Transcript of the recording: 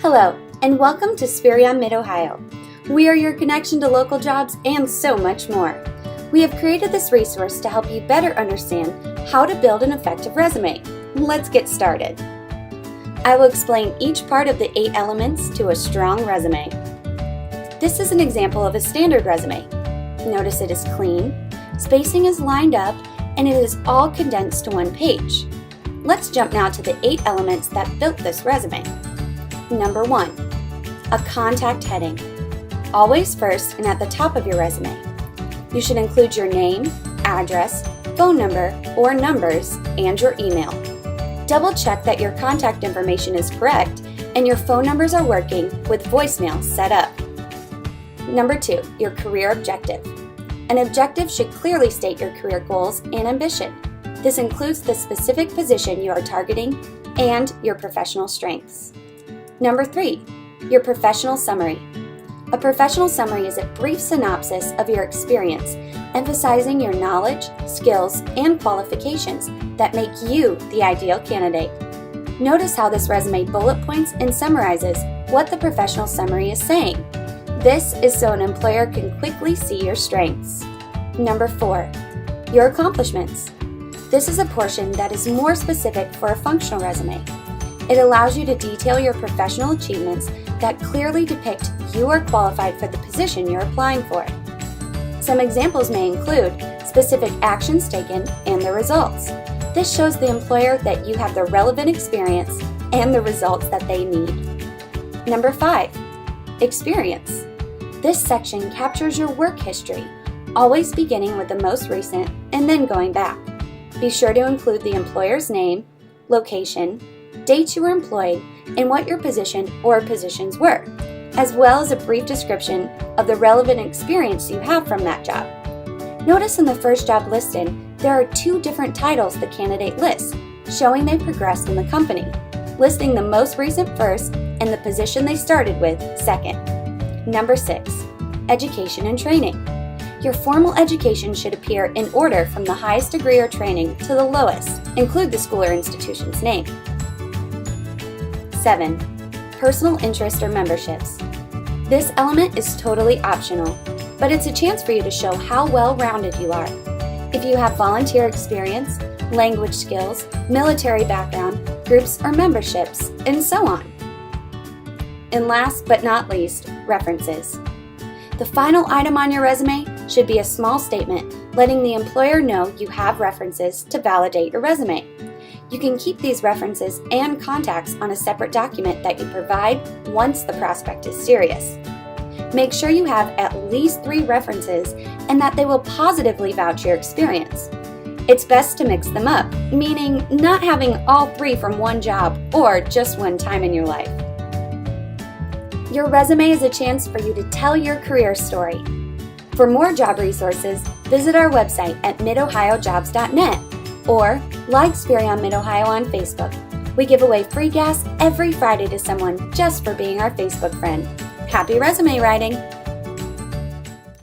Hello, and welcome to Spherion Mid-Ohio. We are your connection to local jobs and so much more. We have created this resource to help you better understand how to build an effective resume. Let's get started. I will explain each part of the 8 elements to a strong resume. This is an example of a standard resume. Notice it is clean, spacing is lined up, and it is all condensed to one page. Let's jump now to the 8 elements that built this resume. Number 1, a contact heading. Always first and at the top of your resume. You should include your name, address, phone number or numbers, and your email. Double check that your contact information is correct and your phone numbers are working with voicemail set up. Number 2, your career objective. An objective should clearly state your career goals and ambition. This includes the specific position you are targeting and your professional strengths. Number 3, your professional summary. A professional summary is a brief synopsis of your experience, emphasizing your knowledge, skills, and qualifications that make you the ideal candidate. Notice how this resume bullet points and summarizes what the professional summary is saying. This is so an employer can quickly see your strengths. Number 4, your accomplishments. This is a portion that is more specific for a functional resume. It allows you to detail your professional achievements that clearly depict you are qualified for the position you're applying for. Some examples may include specific actions taken and the results. This shows the employer that you have the relevant experience and the results that they need. Number 5, experience. This section captures your work history, always beginning with the most recent and then going back. Be sure to include the employer's name, location, dates you were employed, and what your position or positions were, as well as a brief description of the relevant experience you have from that job. Notice in the first job listed, there are 2 different titles the candidate lists, showing they progressed in the company, listing the most recent first and the position they started with second. Number 6, education and training. Your formal education should appear in order from the highest degree or training to the lowest. Include the school or institution's name. 7, personal interest or memberships. This element is totally optional, but it's a chance for you to show how well-rounded you are. If you have volunteer experience, language skills, military background, groups or memberships, and so on. And last but not least, references. The final item on your resume should be a small statement letting the employer know you have references to validate your resume. You can keep these references and contacts on a separate document that you provide once the prospect is serious. Make sure you have at least 3 references and that they will positively vouch your experience. It's best to mix them up, meaning not having all 3 from one job or just one time in your life. Your resume is a chance for you to tell your career story. For more job resources, visit our website at midohiojobs.net or like Spherion Mid-Ohio on Facebook. We give away free gas every Friday to someone just for being our Facebook friend. Happy resume writing!